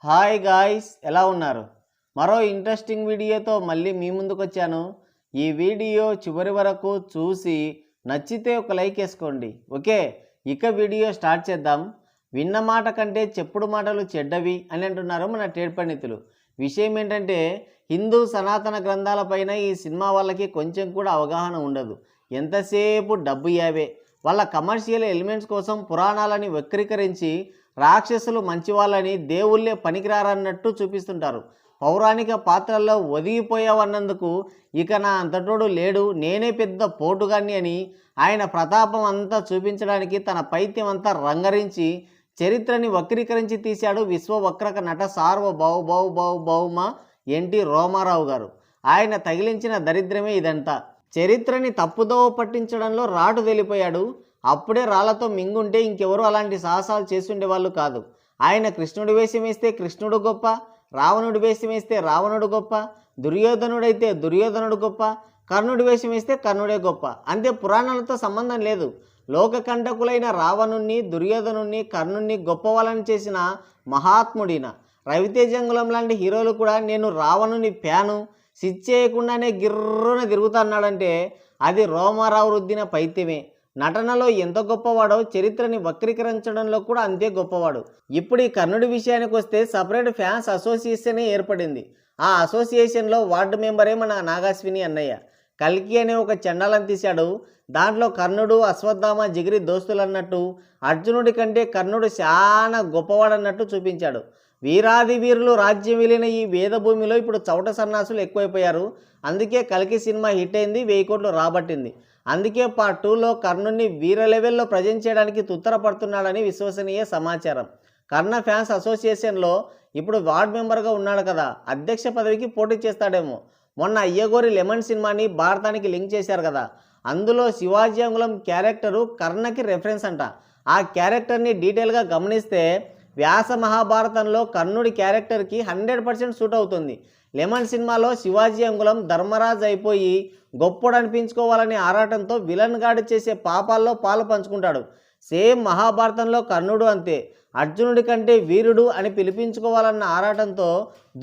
Hi guys, ఎలా ఉన్నారు? మరో ఇంట్రెస్టింగ్ వీడియోతో మళ్ళీ మీ ముందుకు వచ్చాను. ఈ వీడియో చివరి వరకు చూసి నచ్చితే ఒక లైక్ వేసుకోండి. ఓకే, ఇక వీడియో స్టార్ట్ చేద్దాం. విన్న మాట కంటే చెప్పుడు మాటలు చెడ్డవి అని అంటున్నారు మన ట్రేడ్ పండితులు. విషయం ఏంటంటే, హిందూ సనాతన గ్రంథాలపైన ఈ సినిమా వాళ్ళకి కొంచెం కూడా అవగాహన ఉండదు. ఎంతసేపు డబ్బు యావే. వాళ్ళ కమర్షియల్ ఎలిమెంట్స్ కోసం పురాణాలని వక్రీకరించి రాక్షసులు మంచివాళ్ళని, దేవుళ్ళే పనికిరారన్నట్టు చూపిస్తుంటారు. పౌరాణిక పాత్రల్లో ఒదిగిపోయావన్నందుకు ఇక నా అంతటోడు లేడు, నేనే పెద్ద పోటుగాన్ని అని ఆయన ప్రతాపం అంతా చూపించడానికి తన పైత్యం అంతా రంగరించి చరిత్రని వక్రీకరించి తీశాడు విశ్వవక్రక నట సార్వభౌమ ఎన్టీ రామారావు గారు. ఆయన తగిలించిన దరిద్రమే ఇదంతా. చరిత్రని తప్పుదోవ పట్టించడంలో రాటు వెళ్ళిపోయాడు. అప్పుడే రాళ్లతో మింగుంటే ఇంకెవరు అలాంటి సాహసాలు చేసుండేవాళ్ళు కాదు. ఆయన కృష్ణుడి వేషం వేస్తే కృష్ణుడు గొప్ప, రావణుడి వేషం వేస్తే రావణుడు గొప్ప, దుర్యోధనుడైతే దుర్యోధనుడు గొప్ప, కర్ణుడి వేషం వేస్తే కర్ణుడే గొప్ప. అంతే, పురాణాలతో సంబంధం లేదు. లోకకంటకులైన రావణుణ్ణి, దుర్యోధనుణ్ణి, కర్ణుణ్ణి గొప్పవాళ్ళని చేసిన మహాత్ముడిన రవితేజంగులం లాంటి హీరోలు కూడా నేను రావణుని ఫ్యాను, సిచ్ చేయకుండానే గిర్రున తిరుగుతున్నాడంటే అది రామారావు రుద్దిన పైత్యమే. నటనలో ఎంత గొప్పవాడో చరిత్రని వక్రీకరించడంలో కూడా అంతే గొప్పవాడు. ఇప్పుడు ఈ కర్ణుడి విషయానికి వస్తే సపరేట్ ఫ్యాన్స్ అసోసియేషనే ఏర్పడింది. ఆ అసోసియేషన్లో వార్డు మెంబరే మన నాగాశ్విని అన్నయ్య. కల్కి అనే ఒక చండాలం తీశాడు. దాంట్లో కర్ణుడు, అశ్వత్థామ జిగిరి దోస్తులు అన్నట్టు, అర్జునుడి కంటే కర్ణుడు చాలా గొప్పవాడన్నట్టు చూపించాడు. వీరాది వీరులు రాజ్యం వెళ్ళిన ఈ వేదభూమిలో ఇప్పుడు చౌట సన్నాసులు ఎక్కువైపోయారు. అందుకే కల్కి సినిమా హిట్ అయింది, 1000 కోట్లు రాబట్టింది. అందుకే పార్ట్ 2లో కర్ణుడిని వీర లెవెల్లో ప్రజెంట్ చేయడానికి తుత్తరపడుతున్నాడని విశ్వసనీయ సమాచారం. కర్ణ ఫ్యాన్స్ అసోసియేషన్లో ఇప్పుడు వార్డ్ మెంబర్గా ఉన్నాడు కదా, అధ్యక్ష పదవికి పోటీ చేస్తాడేమో. మొన్న అయ్యగోరి లెమన్ సినిమాని భారతానికి లింక్ చేశారు కదా, అందులో శివాజీ అంగుళం క్యారెక్టరు కర్ణకి రెఫరెన్స్ అంట. ఆ క్యారెక్టర్ని డీటెయిల్గా గమనిస్తే వ్యాస మహాభారతంలో కర్ణుడి క్యారెక్టర్కి 100% సూట్ అవుతుంది. లెమన్ సినిమాలో శివాజీ అంగుళం ధర్మరాజు అయిపోయి గొప్పడు అనిపించుకోవాలనే ఆరాటంతో విలన్ గాడు చేసే పాపాల్లో పాలు పంచుకుంటాడు. సేమ్ మహాభారతంలో కర్ణుడు అంతే, అర్జునుడి కంటే వీరుడు అని పిలిపించుకోవాలన్న ఆరాటంతో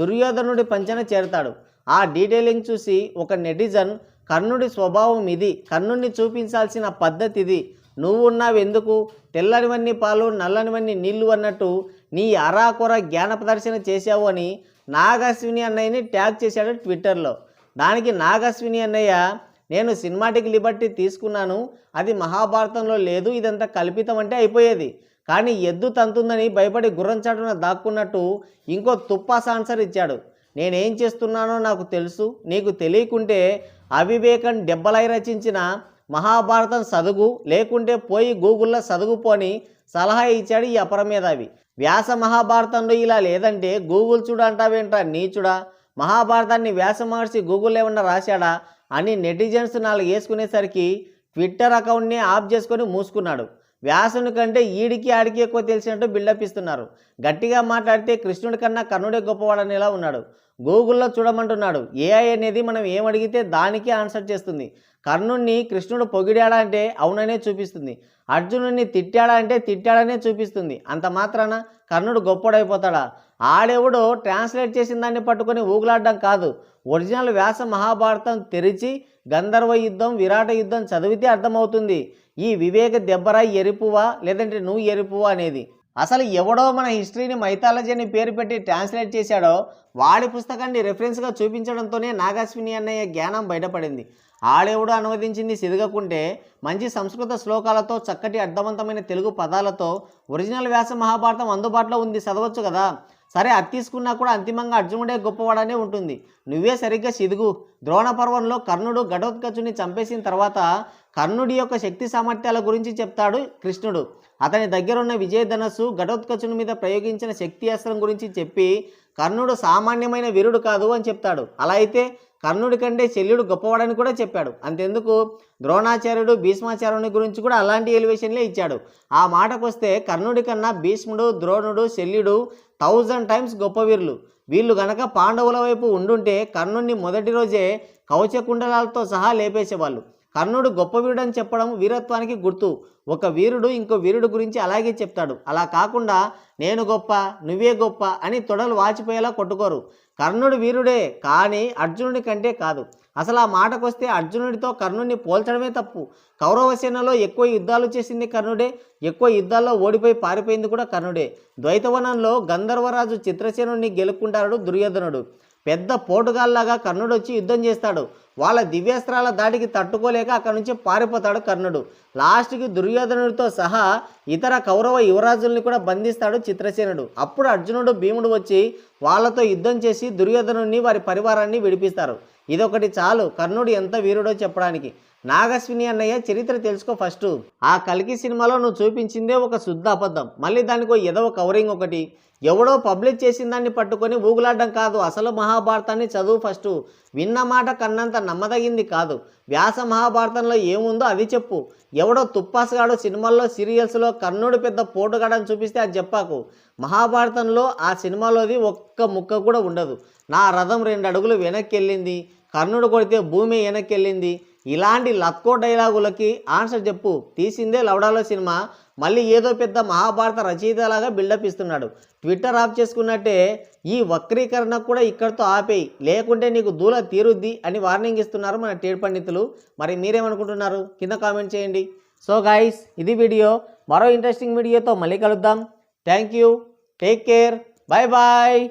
దుర్యోధనుడి పంచన చేరతాడు. ఆ డీటెయిలింగ్ చూసి ఒక నెటిజన్, కర్ణుడి స్వభావం ఇది, కర్ణుడిని చూపించాల్సిన పద్ధతి ఇది, నువ్వున్నావెందుకు, తెల్లనివన్నీ పాలు నల్లనివన్నీ నీళ్లు అన్నట్టు నీ అరాకొర జ్ఞాన ప్రదర్శన చేశావు అని నాగాశ్విని అన్నయ్యని ట్యాగ్ చేశాడు ట్విట్టర్లో. దానికి నాగాశ్విని అన్నయ్య, నేను సినిమాటిక్ లిబర్టీ తీసుకున్నాను, అది మహాభారతంలో లేదు, ఇదంతా కల్పితం అంటే అయిపోయేది. కానీ ఎద్దు తంతుందని భయపడి గుర్రం చాటున దాక్కున్నట్టు ఇంకో తుప్పాస్ ఆన్సర్ ఇచ్చాడు. నేనేం చేస్తున్నానో నాకు తెలుసు, నీకు తెలియకుంటే అవివేకం డెబ్బలై రచించిన మహాభారతం చదువు, లేకుంటే పోయి గూగుల్లో చదువుపోని సలహా ఇచ్చాడు ఈ అపరమేధావి. వ్యాస మహాభారతంలో ఇలా లేదంటే గూగుల్ చూడ అంటావేంట్రా నీచుడా, మహాభారతాన్ని వ్యాస మహర్షి గూగుల్ ఏమన్నా రాశాడా అని నెటిజన్స్ 4 వేసుకునేసరికి ట్విట్టర్ అకౌంట్ని ఆఫ్ చేసుకొని మూసుకున్నాడు. వ్యాసుని కంటే ఈడికి ఆడికి ఎక్కువ తెలిసినట్టు బిల్డప్ ఇస్తున్నారు. గట్టిగా మాట్లాడితే కృష్ణుడి కన్నా కర్ణుడే గొప్పవాడనేలా ఉన్నాడు. గూగుల్లో చూడమంటున్నాడు. ఏఐ అనేది మనం ఏమడిగితే దానికి ఆన్సర్ చేస్తుంది. కర్ణుడిని కృష్ణుడు పొగిడాడా అంటే అవుననే చూపిస్తుంది, అర్జునుడిని తిట్టాడా అంటే తిట్టాడనే చూపిస్తుంది. అంత మాత్రాన కర్ణుడు గొప్పడైపోతాడా? ఆడెవడో ట్రాన్స్లేట్ చేసిన దాన్ని పట్టుకొని ఊగులాడడం కాదు, ఒరిజినల్ వ్యాస మహాభారతం తెరిచి గంధర్వ యుద్ధం, విరాట యుద్ధం చదివితే అర్థమవుతుంది ఈ వివేక దెబ్బరాయి ఎరుపువా లేదంటే నువ్వు ఎరుపువా అనేది. అసలు ఎవడో మన హిస్టరీని మైథాలజీ అని పేరు పెట్టి ట్రాన్స్లేట్ చేశాడో వాడి పుస్తకాన్ని రెఫరెన్స్గా చూపించడంతోనే నాగాశ్విని అన్నయ్య జ్ఞానం బయటపడింది. ఆడెవడో అనువదించింది సిదగకుంటే మంచి సంస్కృత శ్లోకాలతో, చక్కటి అర్థవంతమైన తెలుగు పదాలతో ఒరిజినల్ వ్యాస మహాభారతం అందుబాటులో ఉంది, చదవచ్చు కదా. సరే, అది తీసుకున్నా కూడా అంతిమంగా అర్జునుడే గొప్పవాడనే ఉంటుంది. నువ్వే సరిగ్గా సిదుగు. ద్రోణ పర్వంలో కర్ణుడు ఘటోత్కచుని చంపేసిన తర్వాత కర్ణుడి యొక్క శక్తి సామర్థ్యాల గురించి చెప్తాడు కృష్ణుడు. అతని దగ్గరున్న విజయధనస్సు ఘటోత్కచుని మీద ప్రయోగించిన శక్తి అస్త్రం గురించి చెప్పి కర్ణుడు సామాన్యమైన వీరుడు కాదు అని చెప్తాడు. అలా అయితే కర్ణుడి కంటే శల్యుడు గొప్పవాడని కూడా చెప్పాడు. అంతెందుకు, ద్రోణాచార్యుడు, భీష్మాచార్యుని గురించి కూడా అలాంటి ఎలివేషన్లే ఇచ్చాడు. ఆ మాటకు వస్తే కర్ణుడి కన్నా భీష్ముడు, ద్రోణుడు, శల్యుడు 1000 టైమ్స్ గొప్ప వీరులు. వీళ్ళు గనక పాండవుల వైపు ఉండుంటే కర్ణుడిని మొదటి రోజే కవచకుండలాలతో సహా లేపేసేవాళ్ళు. కర్ణుడు గొప్ప వీరుడు అని చెప్పడం వీరత్వానికి గుర్తు. ఒక వీరుడు ఇంకో వీరుడు గురించి అలాగే చెప్తాడు. అలా కాకుండా నేను గొప్ప నువ్వే గొప్ప అని తొడలు వాచిపోయేలా కొట్టుకోరు. కర్ణుడు వీరుడే, కానీ అర్జునుడి కంటే కాదు. అసలు ఆ మాటకొస్తే అర్జునుడితో కర్ణుడిని పోల్చడమే తప్పు. కౌరవ సేనలో ఎక్కువ యుద్ధాలు చేసింది కర్ణుడే, ఎక్కువ యుద్ధాల్లో ఓడిపోయి పారిపోయింది కూడా కర్ణుడే. ద్వైతవనంలో గంధర్వరాజు చిత్రసేనుడిని గెలుపుకుంటాడు దుర్యోధనుడు. పెద్ద పోటుగాల్లాగా కర్ణుడు వచ్చి యుద్ధం చేస్తాడు. వాళ్ళ దివ్యాస్త్రాల దాడికి తట్టుకోలేక అక్కడి నుంచి పారిపోతాడు కర్ణుడు. లాస్ట్కి దుర్యోధనుడితో సహా ఇతర కౌరవ యువరాజుల్ని కూడా బంధిస్తాడు చిత్రసేనుడు. అప్పుడు అర్జునుడు భీముడు వచ్చి వాళ్ళతో యుద్ధం చేసి దుర్యోధనుడిని వారి పరివారాన్ని విడిపిస్తారు. ఇదొకటి చాలు కర్ణుడు ఎంత వీరుడో చెప్పడానికి. నాగశ్విని అన్నయ్య చరిత్ర తెలుసుకో ఫస్ట్. ఆ కల్కి సినిమాలో నువ్వు చూపించిందే ఒక శుద్ధ అబద్ధం. మళ్ళీ దానికి ఏదో కవరింగ్ ఒకటి. ఎవడో పబ్లిష్ చేసిన దాన్ని పట్టుకొని ఊగులాడడం కాదు. అసలు మహాభారతాన్ని చదువు ఫస్ట్. విన్న మాట కన్నంత నమ్మదగింది కాదు. వ్యాస మహాభారతంలో ఏముందో అది చెప్పు. ఎవడో తుప్పాసగాడు సినిమాల్లో సీరియల్స్లో కర్ణుడు పెద్ద పోటుగాడని చూపిస్తే అది చెప్పాకు. మహాభారతంలో ఆ సినిమాలోది ఒక్క ముక్క కూడా ఉండదు. నా రథం 2 అడుగులు వెనక్కి వెళ్ళింది, కర్ణుడు కొడితే భూమి వెనక్కి వెళ్ళింది, ఇలాంటి లత్కో డైలాగులకి ఆన్సర్ చెప్పు. తీసిందే లవడాలో సినిమా, మళ్ళీ ఏదో పెద్ద మహాభారత రచయితలాగా బిల్డప్ ఇస్తున్నాడు. ట్విట్టర్ ఆఫ్ చేసుకున్నట్టే ఈ వక్రీకరణ కూడా ఇక్కడితో ఆపేయి, లేకుంటే నీకు దూల తీరుద్ది అని వార్నింగ్ ఇస్తున్నారు మన ట్రేడ్ పండితులు. మరి మీరేమనుకుంటున్నారు కింద కామెంట్ చేయండి. సో గైస్, ఇది వీడియో. మరో ఇంట్రెస్టింగ్ వీడియోతో మళ్ళీ కలుద్దాం. Thank you, take care, bye bye.